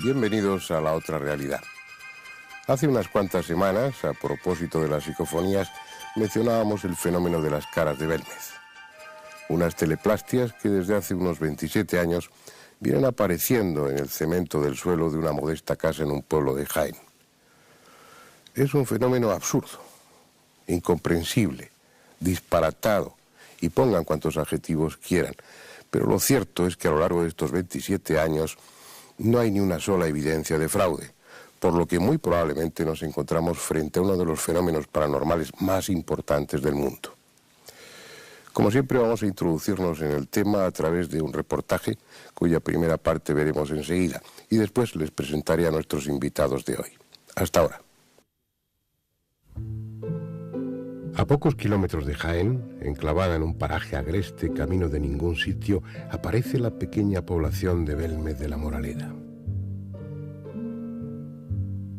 Bienvenidos a La Otra Realidad. Hace unas cuantas semanas, a propósito de las psicofonías, mencionábamos el fenómeno de las caras de Belmez. Unas teleplastias que desde hace unos 27 años vienen apareciendo en el cemento del suelo de una modesta casa en un pueblo de Jaén. Es un fenómeno absurdo, incomprensible, disparatado, y pongan cuantos adjetivos quieran, pero lo cierto es que a lo largo de estos 27 años no hay ni una sola evidencia de fraude, por lo que muy probablemente nos encontramos frente a uno de los fenómenos paranormales más importantes del mundo. Como siempre, vamos a introducirnos en el tema a través de un reportaje cuya primera parte veremos enseguida, y después les presentaré a nuestros invitados de hoy. Hasta ahora. A pocos kilómetros de Jaén, enclavada en un paraje agreste camino de ningún sitio, aparece la pequeña población de Belmez de la Moraleda.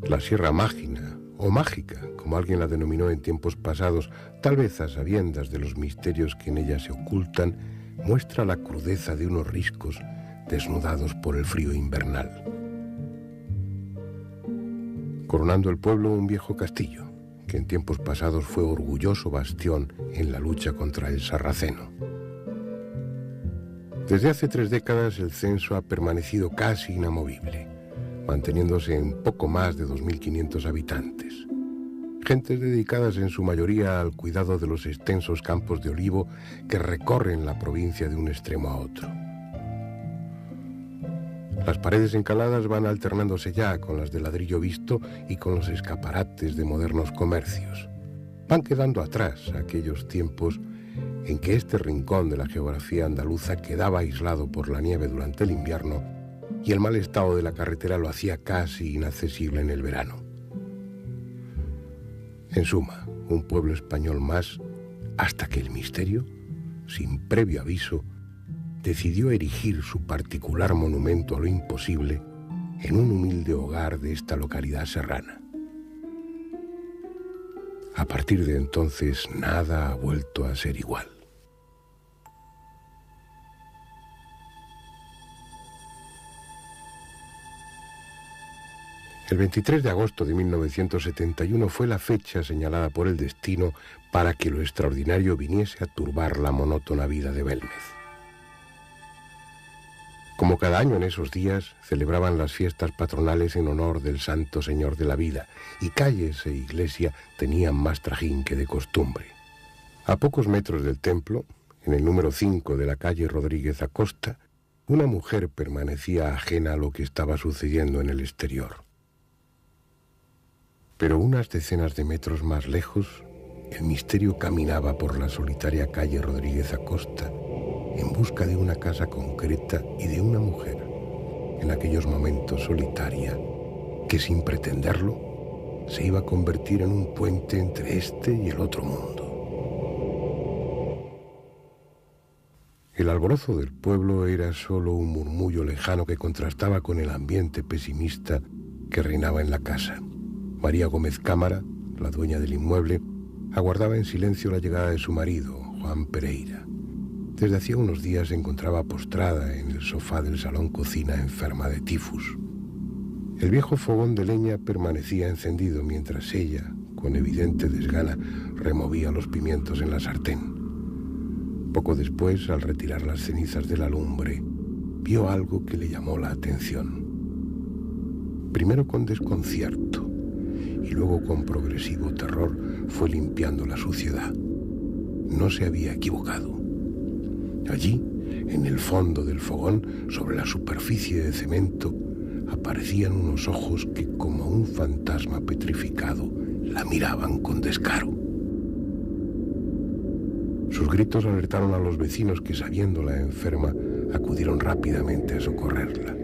La Sierra Mágina, o Mágica, como alguien la denominó en tiempos pasados, tal vez a sabiendas de los misterios que en ella se ocultan, muestra la crudeza de unos riscos desnudados por el frío invernal. Coronando el pueblo, un viejo castillo, que en tiempos pasados fue orgulloso bastión en la lucha contra el sarraceno. Desde hace 3 décadas el censo ha permanecido casi inamovible, manteniéndose en poco más de 2.500 habitantes. Gentes dedicadas en su mayoría al cuidado de los extensos campos de olivo que recorren la provincia de un extremo a otro. Las paredes encaladas van alternándose ya con las de ladrillo visto y con los escaparates de modernos comercios. Van quedando atrás aquellos tiempos en que este rincón de la geografía andaluza quedaba aislado por la nieve durante el invierno y el mal estado de la carretera lo hacía casi inaccesible en el verano. En suma, un pueblo español más, hasta que el misterio, sin previo aviso, decidió erigir su particular monumento a lo imposible en un humilde hogar de esta localidad serrana. A partir de entonces, nada ha vuelto a ser igual. El 23 de agosto de 1971 fue la fecha señalada por el destino para que lo extraordinario viniese a turbar la monótona vida de Belmez. Como cada año en esos días, celebraban las fiestas patronales en honor del Santo Señor de la Vida, y calles e iglesia tenían más trajín que de costumbre. A pocos metros del templo, en el número 5 de la calle Rodríguez Acosta, una mujer permanecía ajena a lo que estaba sucediendo en el exterior. Pero unas decenas de metros más lejos, el misterio caminaba por la solitaria calle Rodríguez Acosta en busca de una casa concreta y de una mujer, en aquellos momentos solitaria, que sin pretenderlo se iba a convertir en un puente entre este y el otro mundo. El alborozo del pueblo era solo un murmullo lejano que contrastaba con el ambiente pesimista que reinaba en la casa. María Gómez Cámara, la dueña del inmueble, aguardaba en silencio la llegada de su marido, Juan Pereira. Desde hacía unos días se encontraba postrada en el sofá del salón cocina enferma de tifus. El viejo fogón de leña permanecía encendido mientras ella, con evidente desgana, removía los pimientos en la sartén. Poco después, al retirar las cenizas de la lumbre, vio algo que le llamó la atención. Primero con desconcierto y luego con progresivo terror fue limpiando la suciedad. No se había equivocado. Allí, en el fondo del fogón, sobre la superficie de cemento, aparecían unos ojos que, como un fantasma petrificado, la miraban con descaro. Sus gritos alertaron a los vecinos que, sabiéndola enferma, acudieron rápidamente a socorrerla.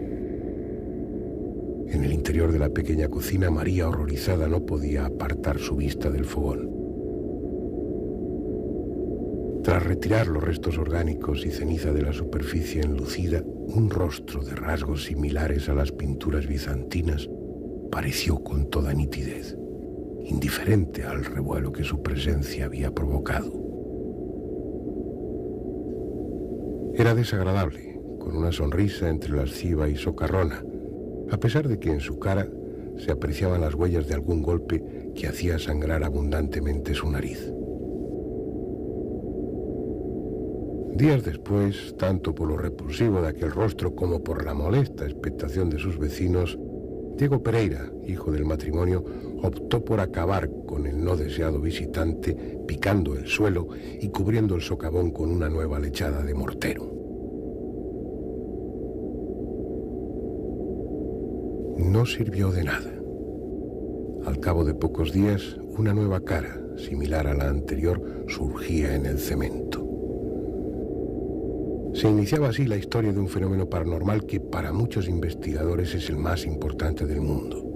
En el interior de la pequeña cocina, María, horrorizada, no podía apartar su vista del fogón. Tras retirar los restos orgánicos y ceniza de la superficie enlucida, un rostro de rasgos similares a las pinturas bizantinas pareció con toda nitidez, indiferente al revuelo que su presencia había provocado. Era desagradable, con una sonrisa entre lasciva y socarrona, a pesar de que en su cara se apreciaban las huellas de algún golpe que hacía sangrar abundantemente su nariz. Días después, tanto por lo repulsivo de aquel rostro como por la molesta expectación de sus vecinos, Diego Pereira, hijo del matrimonio, optó por acabar con el no deseado visitante, picando el suelo y cubriendo el socavón con una nueva lechada de mortero. No sirvió de nada. Al cabo de pocos días, una nueva cara, similar a la anterior, surgía en el cemento. Se iniciaba así la historia de un fenómeno paranormal que para muchos investigadores es el más importante del mundo.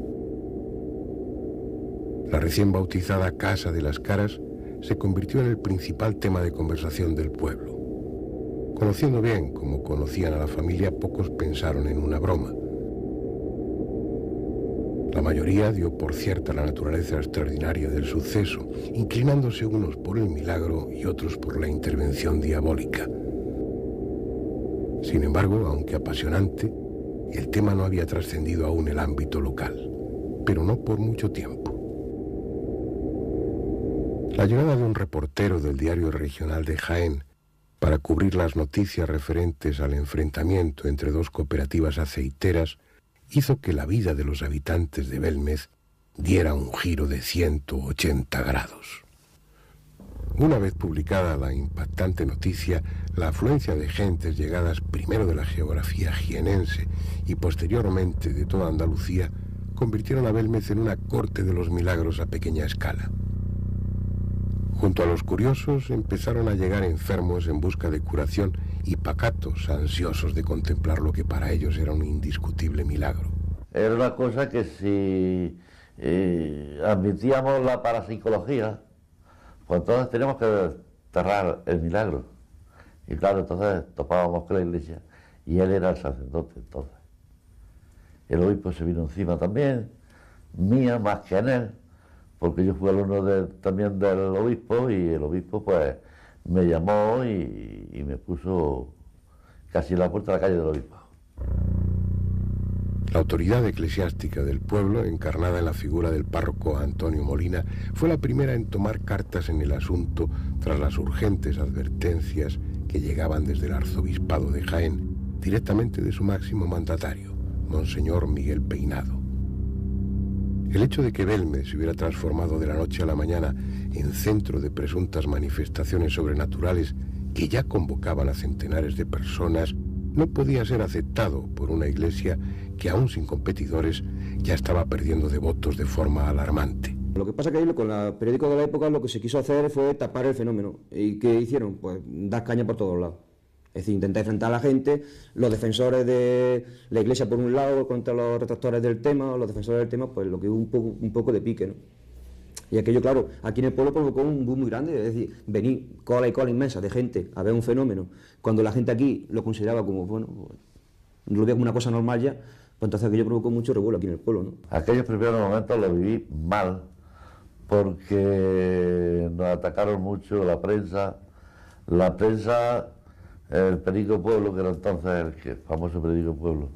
La recién bautizada Casa de las Caras se convirtió en el principal tema de conversación del pueblo. Conociendo bien como conocían a la familia, pocos pensaron en una broma. La mayoría dio por cierta la naturaleza extraordinaria del suceso, inclinándose unos por el milagro y otros por la intervención diabólica. Sin embargo, aunque apasionante, el tema no había trascendido aún el ámbito local, pero no por mucho tiempo. La llegada de un reportero del diario regional de Jaén para cubrir las noticias referentes al enfrentamiento entre dos cooperativas aceiteras hizo que la vida de los habitantes de Belmez diera un giro de 180 grados. Una vez publicada la impactante noticia, la afluencia de gentes llegadas primero de la geografía jienense y posteriormente de toda Andalucía convirtieron a Belmez en una corte de los milagros a pequeña escala. Junto a los curiosos empezaron a llegar enfermos en busca de curación y pacatos ansiosos de contemplar lo que para ellos era un indiscutible milagro. Era una cosa que si admitíamos la parapsicología, pues entonces teníamos que desterrar el milagro. Y claro, entonces topábamos con la iglesia y él era el sacerdote entonces. El obispo se vino encima también, mía más que en él, porque yo fui alumno también del obispo y el obispo pues me llamó y me puso casi en la puerta de la calle del obispo. La autoridad eclesiástica del pueblo, encarnada en la figura del párroco Antonio Molina, fue la primera en tomar cartas en el asunto tras las urgentes advertencias que llegaban desde el arzobispado de Jaén, directamente de su máximo mandatario, Monseñor Miguel Peinado. El hecho de que Belmez se hubiera transformado de la noche a la mañana en centro de presuntas manifestaciones sobrenaturales que ya convocaban a centenares de personas no podía ser aceptado por una iglesia que, aún sin competidores, ya estaba perdiendo devotos de forma alarmante. Lo que pasa es que ahí con los periódicos de la época lo que se quiso hacer fue tapar el fenómeno. ¿Y qué hicieron? Pues dar caña por todos lados. Es decir, intentar enfrentar a la gente, los defensores de la iglesia por un lado contra los retractores del tema, los defensores del tema, pues lo que hubo un poco de pique, ¿no? Y aquello, claro, aquí en el pueblo provocó un boom muy grande, es decir, venir cola y cola inmensa de gente a ver un fenómeno, cuando la gente aquí lo consideraba como, bueno, lo veía como una cosa normal ya, pues entonces aquello provocó mucho revuelo aquí en el pueblo, ¿no? Aquellos primeros momentos los viví mal, porque nos atacaron mucho la prensa, el Periódico Pueblo, que era entonces el famoso Periódico Pueblo,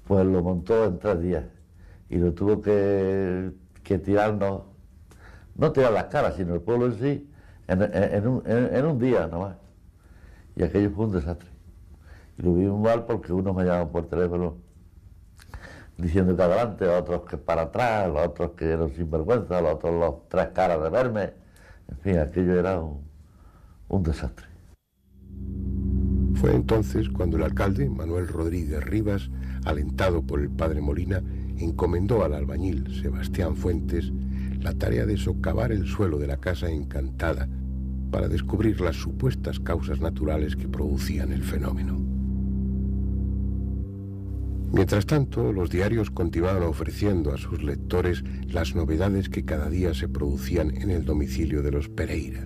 pues lo montó en 3 días y lo tuvo que tirarnos, no tirar las caras, sino el pueblo en sí, en un día nada más. Y aquello fue un desastre. Y lo vimos mal porque unos me llamaban por teléfono diciendo que adelante, otros que para atrás, los otros que eran sinvergüenza, los otros los 3 caras de verme. En fin, aquello era un desastre. Fue entonces cuando el alcalde, Manuel Rodríguez Rivas, alentado por el padre Molina, encomendó al albañil Sebastián Fuentes la tarea de socavar el suelo de la casa encantada para descubrir las supuestas causas naturales que producían el fenómeno. Mientras tanto, los diarios continuaban ofreciendo a sus lectores las novedades que cada día se producían en el domicilio de los Pereira.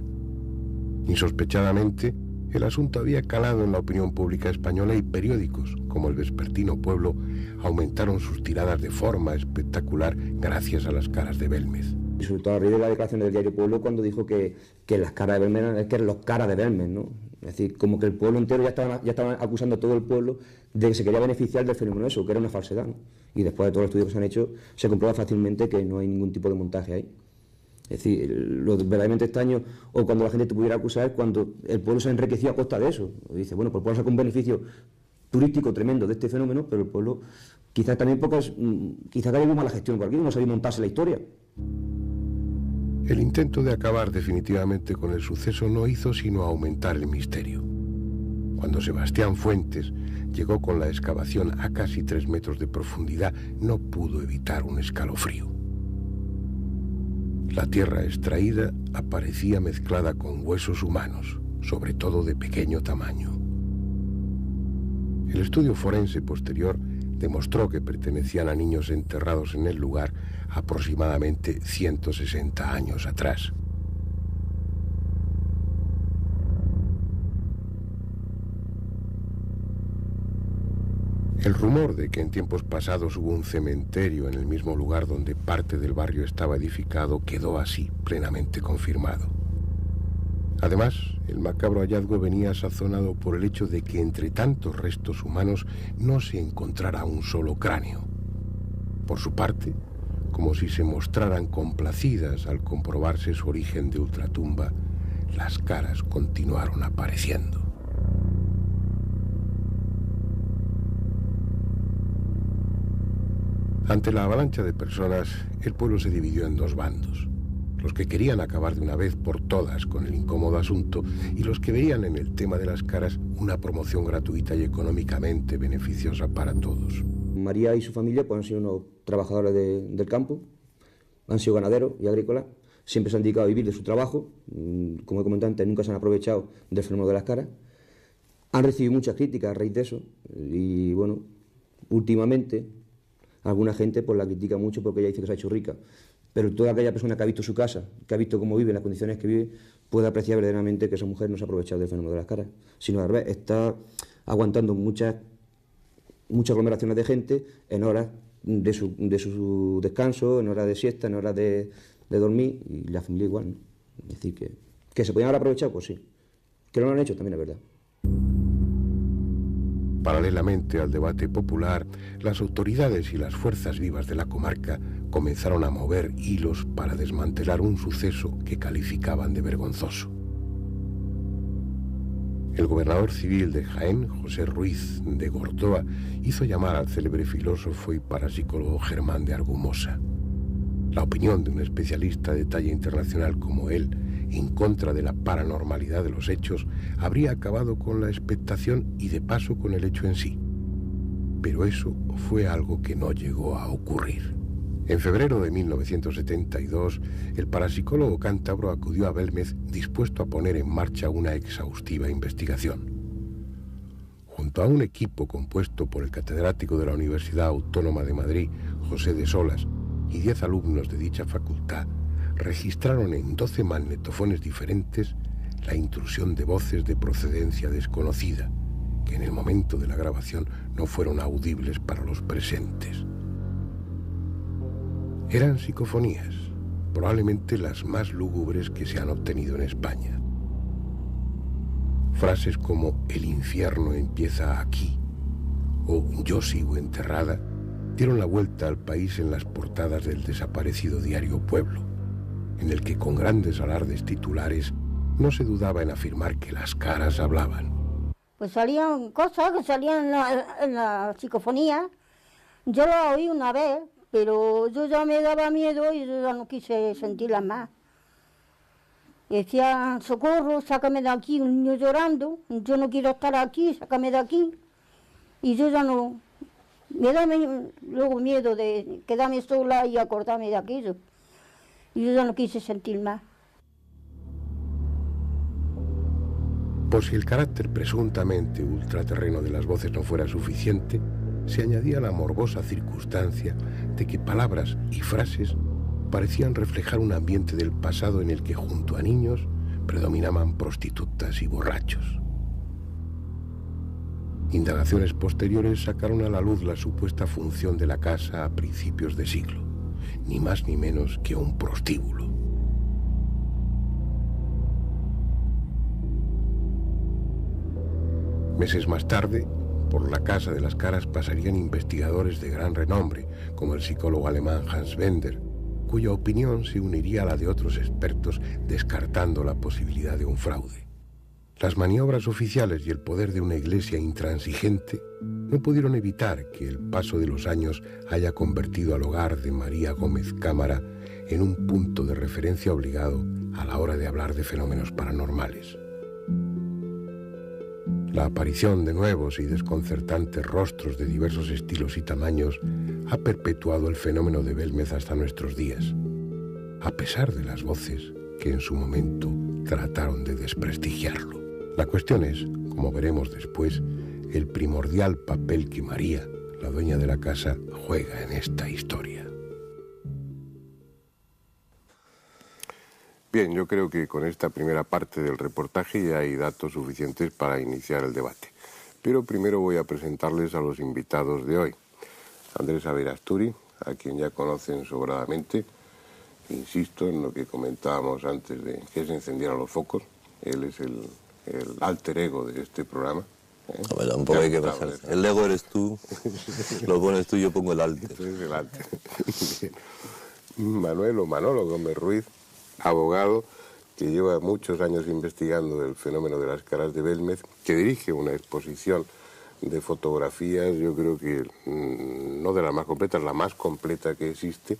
Insospechadamente, el asunto había calado en la opinión pública española y periódicos, como el vespertino Pueblo, aumentaron sus tiradas de forma espectacular gracias a las caras de Belmez. Y sobre todo a raíz de la declaración del diario Pueblo cuando dijo que las caras de Belmez es que eran los caras de Belmez, ¿no? Es decir, como que el pueblo entero ya estaban acusando a todo el pueblo de que se quería beneficiar del fenómeno eso, que era una falsedad, ¿no? Y después de todos los estudios que se han hecho, se comprueba fácilmente que no hay ningún tipo de montaje ahí. Es decir, lo verdaderamente extraño, o cuando la gente te pudiera acusar, es cuando el pueblo se ha enriquecido a costa de eso. Dice, bueno, pues el pueblo saca un beneficio turístico tremendo de este fenómeno, pero el pueblo quizás también quizás haya mala gestión por aquí, no sabía montarse la historia. El intento de acabar definitivamente con el suceso no hizo sino aumentar el misterio. Cuando Sebastián Fuentes llegó con la excavación a casi 3 metros de profundidad, no pudo evitar un escalofrío. La tierra extraída aparecía mezclada con huesos humanos, sobre todo de pequeño tamaño. El estudio forense posterior demostró que pertenecían a niños enterrados en el lugar aproximadamente 160 años atrás. El rumor de que en tiempos pasados hubo un cementerio en el mismo lugar donde parte del barrio estaba edificado quedó así plenamente confirmado. Además, el macabro hallazgo venía sazonado por el hecho de que entre tantos restos humanos no se encontrara un solo cráneo. Por su parte, como si se mostraran complacidas al comprobarse su origen de ultratumba, las caras continuaron apareciendo. Ante la avalancha de personas, el pueblo se dividió en 2 bandos. Los que querían acabar de una vez por todas con el incómodo asunto y los que veían en el tema de las caras una promoción gratuita y económicamente beneficiosa para todos. María y su familia pues, han sido unos trabajadores del campo, han sido ganaderos y agrícolas, siempre se han dedicado a vivir de su trabajo, como he comentado antes, nunca se han aprovechado del fenómeno de las caras, han recibido muchas críticas a raíz de eso y bueno, últimamente alguna gente pues la critica mucho porque ella dice que se ha hecho rica, pero toda aquella persona que ha visto su casa, que ha visto cómo vive, las condiciones que vive, puede apreciar verdaderamente que esa mujer no se ha aprovechado del fenómeno de las caras, sino al revés, está aguantando muchas aglomeraciones de gente en horas de su descanso, en horas de siesta, en horas de dormir, y la familia igual, ¿no? Es decir, que se podían haber aprovechado, pues sí. Que no lo han hecho, también es verdad. Paralelamente al debate popular, las autoridades y las fuerzas vivas de la comarca comenzaron a mover hilos para desmantelar un suceso que calificaban de vergonzoso. El gobernador civil de Jaén, José Ruiz de Gordoa, hizo llamar al célebre filósofo y parapsicólogo Germán de Argumosa. La opinión de un especialista de talla internacional como él, en contra de la paranormalidad de los hechos, habría acabado con la expectación y de paso con el hecho en sí. Pero eso fue algo que no llegó a ocurrir. En febrero de 1972, el parapsicólogo cántabro acudió a Belmez dispuesto a poner en marcha una exhaustiva investigación. Junto a un equipo compuesto por el catedrático de la Universidad Autónoma de Madrid, José de Solas, y 10 alumnos de dicha facultad, registraron en 12 magnetofones diferentes la intrusión de voces de procedencia desconocida, que en el momento de la grabación no fueron audibles para los presentes. Eran psicofonías, probablemente las más lúgubres que se han obtenido en España. Frases como "el infierno empieza aquí" o "yo sigo enterrada" dieron la vuelta al país en las portadas del desaparecido diario Pueblo, en el que con grandes alardes titulares no se dudaba en afirmar que las caras hablaban. Pues salían cosas que salían en la psicofonía. Yo lo oí una vez, pero yo ya me daba miedo y yo ya no quise sentirlas más. Y decía, socorro, sácame de aquí, un niño llorando, yo no quiero estar aquí, sácame de aquí. Y yo ya no, me da luego miedo de quedarme sola y acordarme de aquello. Y yo ya no quise sentir más. Por si el carácter presuntamente ultraterreno de las voces no fuera suficiente, se añadía la morbosa circunstancia de que palabras y frases parecían reflejar un ambiente del pasado en el que junto a niños predominaban prostitutas y borrachos. Indagaciones posteriores sacaron a la luz la supuesta función de la casa a principios de siglo, ni más ni menos que un prostíbulo. Meses más tarde, por la Casa de las Caras pasarían investigadores de gran renombre, como el psicólogo alemán Hans Bender, cuya opinión se uniría a la de otros expertos, descartando la posibilidad de un fraude. Las maniobras oficiales y el poder de una iglesia intransigente no pudieron evitar que el paso de los años haya convertido al hogar de María Gómez Cámara en un punto de referencia obligado a la hora de hablar de fenómenos paranormales. La aparición de nuevos y desconcertantes rostros de diversos estilos y tamaños ha perpetuado el fenómeno de Belmez hasta nuestros días, a pesar de las voces que en su momento trataron de desprestigiarlo. La cuestión es, como veremos después, el primordial papel que María, la dueña de la casa, juega en esta historia. Bien, yo creo que con esta primera parte del reportaje ya hay datos suficientes para iniciar el debate. Pero primero voy a presentarles a los invitados de hoy. Andrés Averasturi, a quien ya conocen sobradamente. Insisto en lo que comentábamos antes de que se encendieran los focos. Él es el alter ego de este programa. Hombre, tampoco hay que pasar. El ego eres tú, lo pones tú y yo pongo el alter. Ese es el alter. Manuel o Manolo Gómez Ruiz, abogado que lleva muchos años investigando el fenómeno de las caras de Belmez, que dirige una exposición de fotografías, yo creo que no de las más completas, la más completa que existe,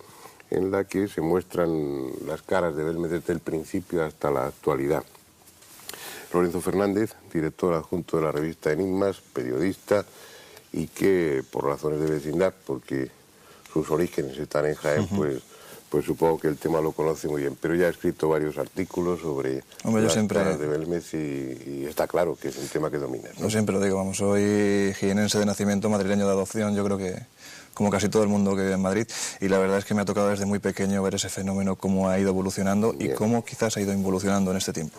en la que se muestran las caras de Belmez desde el principio hasta la actualidad. Lorenzo Fernández, director adjunto de la revista Enigmas, periodista, y que por razones de vecindad, porque sus orígenes están en Jaén, pues supongo que el tema lo conoce muy bien, pero ya ha escrito varios artículos sobre las caras de Belmez y está claro que es un tema que domina, ¿no? Yo siempre lo digo, vamos, soy jienense de nacimiento, madrileño de adopción, yo creo que como casi todo el mundo que vive en Madrid, y la verdad es que me ha tocado desde muy pequeño ver ese fenómeno, cómo ha ido evolucionando y cómo quizás ha ido involucionando en este tiempo.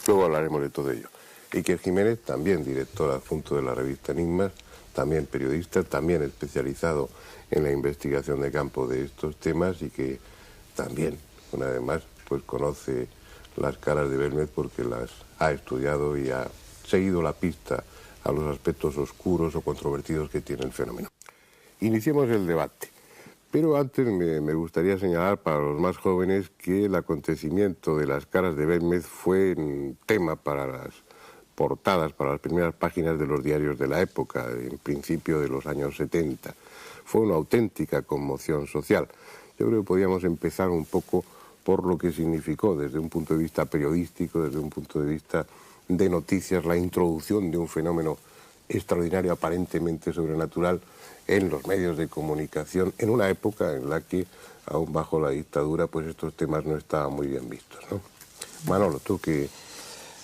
Luego hablaremos de todo ello. Iker Jiménez, también director adjunto de la revista Enigmas, también periodista, también especializado en la investigación de campo de estos temas y que también, una vez más, pues conoce las caras de Belmez porque las ha estudiado y ha seguido la pista a los aspectos oscuros o controvertidos que tiene el fenómeno. Iniciemos el debate, pero antes me gustaría señalar para los más jóvenes que el acontecimiento de las caras de Belmez fue un tema para las portadas, para las primeras páginas de los diarios de la época, en principio de los años 70. Fue una auténtica conmoción social. Yo creo que podíamos empezar un poco por lo que significó desde un punto de vista periodístico, desde un punto de vista de noticias, la introducción de un fenómeno extraordinario, aparentemente sobrenatural, en los medios de comunicación, en una época en la que, aún bajo la dictadura, pues estos temas no estaban muy bien vistos, ¿no? Manolo, tú que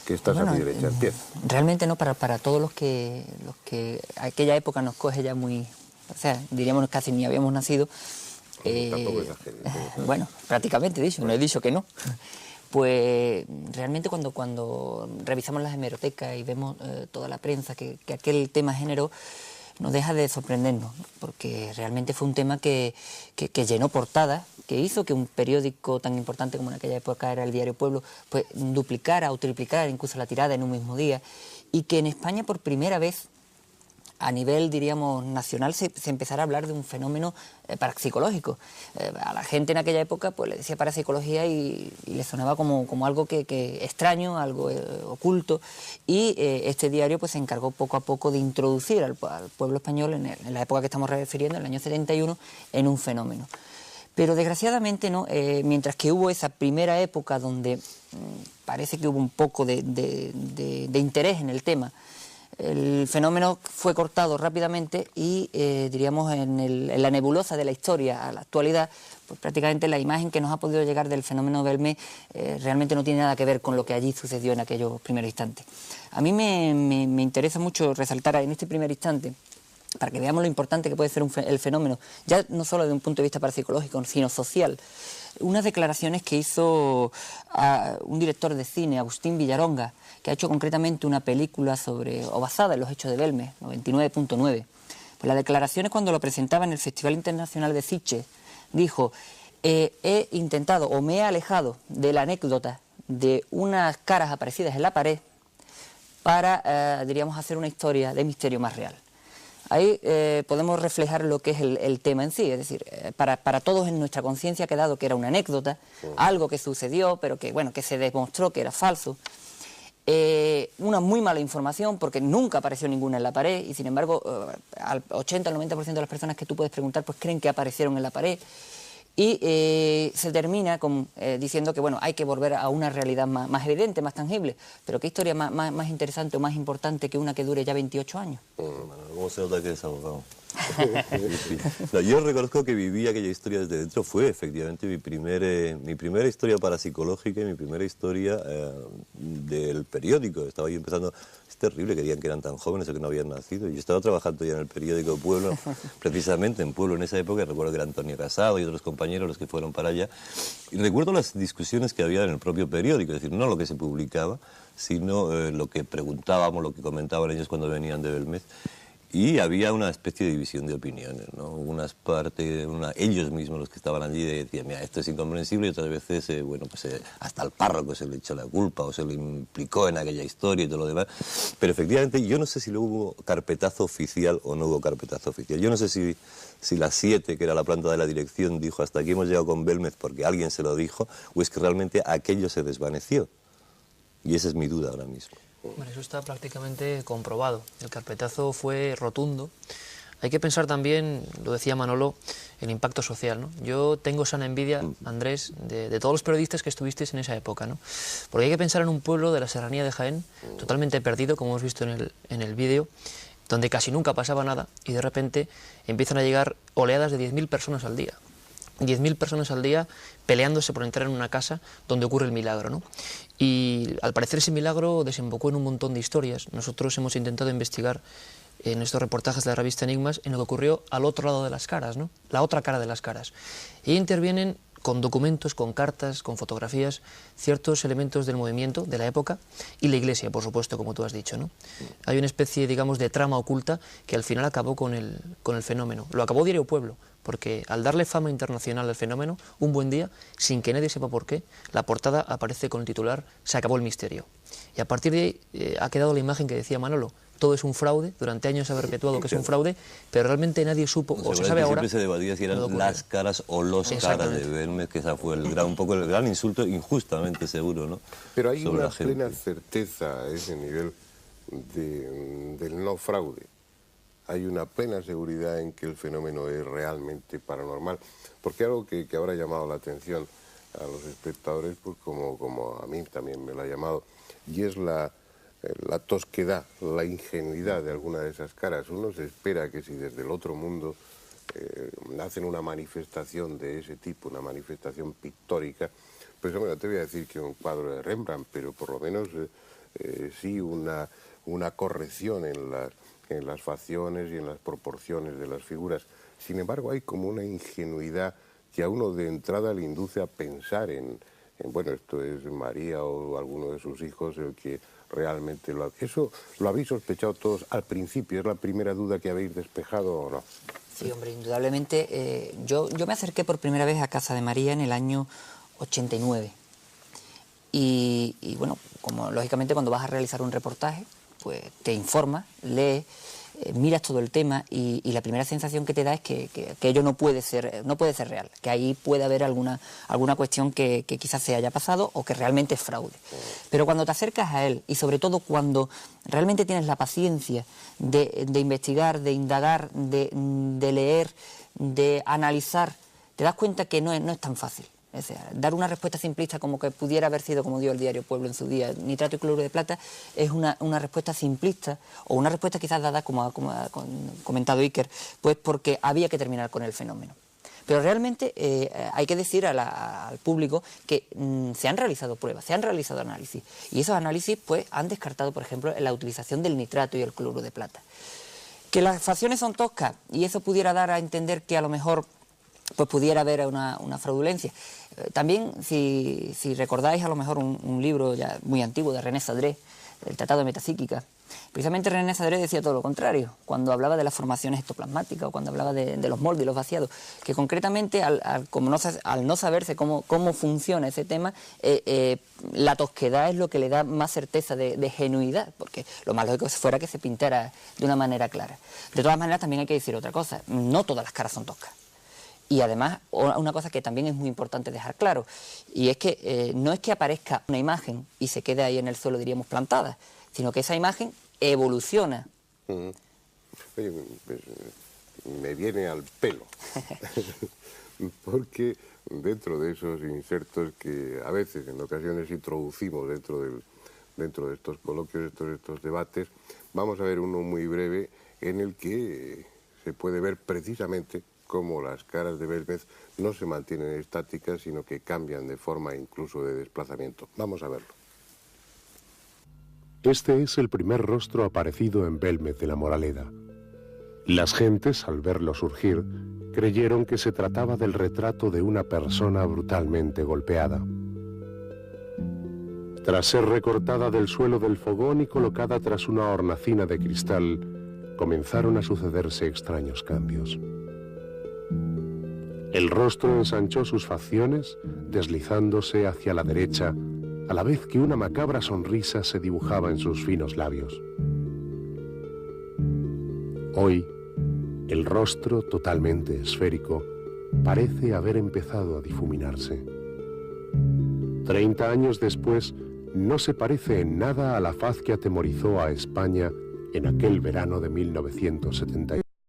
estás a mi derecha, empieza. Realmente no, para todos los que aquella época nos coge ya muy, o sea, diríamos casi ni habíamos nacido. Bueno, prácticamente dicho, no he dicho que no. Pues realmente cuando revisamos las hemerotecas y vemos toda la prensa que aquel tema generó, nos deja de sorprendernos, porque realmente fue un tema que llenó portadas, que hizo que un periódico tan importante como en aquella época era el Diario Pueblo, pues duplicara o triplicara incluso la tirada en un mismo día, y que en España por primera vez a nivel, diríamos, nacional, se empezara a hablar de un fenómeno parapsicológico. A la gente en aquella época pues le decía parapsicología y le sonaba como algo que extraño, algo oculto, y este diario pues se encargó poco a poco de introducir al pueblo español, en la época que estamos refiriendo, en el año 71, en un fenómeno. Pero desgraciadamente no, mientras que hubo esa primera época donde parece que hubo un poco de interés en el tema, el fenómeno fue cortado rápidamente y, diríamos, en la nebulosa de la historia a la actualidad, pues prácticamente la imagen que nos ha podido llegar del fenómeno Belmez realmente no tiene nada que ver con lo que allí sucedió en aquellos primeros instantes. A mí me interesa mucho resaltar en este primer instante, para que veamos lo importante que puede ser el fenómeno, ya no solo desde un punto de vista parapsicológico, sino social, unas declaraciones que hizo un director de cine, Agustín Villaronga, que ha hecho concretamente una película basada en los hechos de Belmez, 99.9. Pues las declaraciones, cuando lo presentaba en el Festival Internacional de Sitges, dijo: he intentado o me he alejado de la anécdota de unas caras aparecidas en la pared para, diríamos, hacer una historia de misterio más real. ahí podemos reflejar lo que es el tema en sí, es decir, para todos en nuestra conciencia ha quedado que era una anécdota, algo que sucedió, pero que, bueno, que se demostró que era falso. Una muy mala información porque nunca apareció ninguna en la pared y sin embargo al 80 al 90% de las personas que tú puedes preguntar pues creen que aparecieron en la pared y se termina diciendo que bueno, hay que volver a una realidad más evidente, más tangible, pero qué historia más interesante o más importante que una que dure ya 28 años. ¿Cómo se nota que eres abogado? No, yo reconozco que viví aquella historia desde dentro, fue efectivamente mi primera historia parapsicológica y mi primera historia del periódico. Estaba yo empezando, es terrible que digan que eran tan jóvenes o que no habían nacido. Yo estaba trabajando ya en el periódico Pueblo, precisamente en Pueblo en esa época, recuerdo que era Antonio Casado y otros compañeros los que fueron para allá, y recuerdo las discusiones que había en el propio periódico, es decir, no lo que se publicaba, sino lo que preguntábamos, lo que comentaban ellos cuando venían de Belmez. Y había una especie de división de opiniones, ¿no? Unas partes, ellos mismos los que estaban allí decían, mira, esto es incomprensible, y otras veces, bueno, pues hasta al párroco se le echó la culpa o se le implicó en aquella historia y todo lo demás. Pero efectivamente, yo no sé si luego hubo carpetazo oficial o no hubo carpetazo oficial. Yo no sé si la 7, que era la planta de la dirección, dijo hasta aquí hemos llegado con Belmez porque alguien se lo dijo, o es que realmente aquello se desvaneció. Y esa es mi duda ahora mismo. Bueno, eso está prácticamente comprobado. El carpetazo fue rotundo. Hay que pensar también, lo decía Manolo, el impacto social, ¿no? Yo tengo sana envidia, Andrés, de todos los periodistas que estuvisteis en esa época, ¿no? Porque hay que pensar en un pueblo de la serranía de Jaén, totalmente perdido, como hemos visto en el vídeo, donde casi nunca pasaba nada y de repente empiezan a llegar oleadas de 10.000 personas al día. 10.000 personas al día peleándose por entrar en una casa donde ocurre el milagro, ¿no? Y al parecer ese milagro desembocó en un montón de historias. Nosotros hemos intentado investigar en estos reportajes de la revista Enigmas en lo que ocurrió al otro lado de las caras, ¿no? La otra cara de las caras. Y intervienen con documentos, con cartas, con fotografías, ciertos elementos del movimiento de la época y la Iglesia, por supuesto, como tú has dicho, ¿no? Hay una especie, digamos, de trama oculta que al final acabó con el fenómeno. Lo acabó Diario Pueblo, porque al darle fama internacional al fenómeno, un buen día, sin que nadie sepa por qué, la portada aparece con el titular "Se acabó el misterio". Y a partir de ahí ha quedado la imagen que decía Manolo. Todo es un fraude, durante años se ha perpetuado que es un fraude, pero realmente nadie supo, o se sabe ahora... Siempre se debatía si eran las caras o los caras de Belmez, que ese fue un poco el gran insulto, injustamente seguro, ¿no? Pero hay una plena certeza a ese nivel del no fraude. Hay una plena seguridad en que el fenómeno es realmente paranormal. Porque algo que ahora ha llamado la atención a los espectadores, pues como a mí también me lo ha llamado, y es la tosquedad, la ingenuidad de alguna de esas caras. Uno se espera que si desde el otro mundo hacen una manifestación de ese tipo, una manifestación pictórica, pues hombre, no te voy a decir que un cuadro de Rembrandt, pero por lo menos sí una corrección en las facciones y en las proporciones de las figuras. Sin embargo, hay como una ingenuidad que a uno de entrada le induce a pensar en bueno, esto es María o alguno de sus hijos el que realmente ¿Eso lo habéis sospechado todos al principio? ¿Es la primera duda que habéis despejado o no? Sí, hombre, indudablemente. Yo me acerqué por primera vez a Casa de María en el año 89. Y bueno, como lógicamente cuando vas a realizar un reportaje, pues te informas, lees, miras todo el tema y la primera sensación que te da es que ello no puede ser real, que ahí puede haber alguna cuestión que quizás se haya pasado o que realmente es fraude. Pero cuando te acercas a él y sobre todo cuando realmente tienes la paciencia de investigar, de indagar, de leer, de analizar, te das cuenta que no es tan fácil. Es decir, dar una respuesta simplista como que pudiera haber sido como dio el Diario Pueblo en su día, nitrato y cloruro de plata, es una respuesta simplista o una respuesta quizás dada, como ha comentado Iker, pues porque había que terminar con el fenómeno. Pero realmente hay que decir al público que se han realizado pruebas, se han realizado análisis y esos análisis pues han descartado, por ejemplo, la utilización del nitrato y el cloruro de plata. Que las facciones son toscas y eso pudiera dar a entender que a lo mejor pues pudiera haber una fraudulencia. También, si recordáis a lo mejor un libro ya muy antiguo de René Sadré, el Tratado de Metapsíquica, Precisamente René Zadré decía todo lo contrario, cuando hablaba de las formaciones ectoplasmáticas o cuando hablaba de los moldes y los vaciados, que concretamente al no saberse cómo funciona ese tema, la tosquedad es lo que le da más certeza de genuidad, porque lo más lógico fuera que se pintara de una manera clara. De todas maneras, también hay que decir otra cosa, no todas las caras son toscas. Y además, una cosa que también es muy importante dejar claro, y es que no es que aparezca una imagen y se quede ahí en el suelo, diríamos, plantada, sino que esa imagen evoluciona. Oye, pues, me viene al pelo, porque dentro de esos insertos que a veces, en ocasiones, introducimos dentro de estos coloquios, estos debates, vamos a ver uno muy breve en el que se puede ver precisamente cómo las caras de Belmez no se mantienen estáticas, sino que cambian de forma incluso de desplazamiento. Vamos a verlo. Este es el primer rostro aparecido en Belmez de la Moraleda. Las gentes, al verlo surgir, creyeron que se trataba del retrato de una persona brutalmente golpeada. Tras ser recortada del suelo del fogón y colocada tras una hornacina de cristal, comenzaron a sucederse extraños cambios. El rostro ensanchó sus facciones, deslizándose hacia la derecha, a la vez que una macabra sonrisa se dibujaba en sus finos labios. Hoy, el rostro, totalmente esférico, parece haber empezado a difuminarse. 30 años después, no se parece en nada a la faz que atemorizó a España en aquel verano de 1970.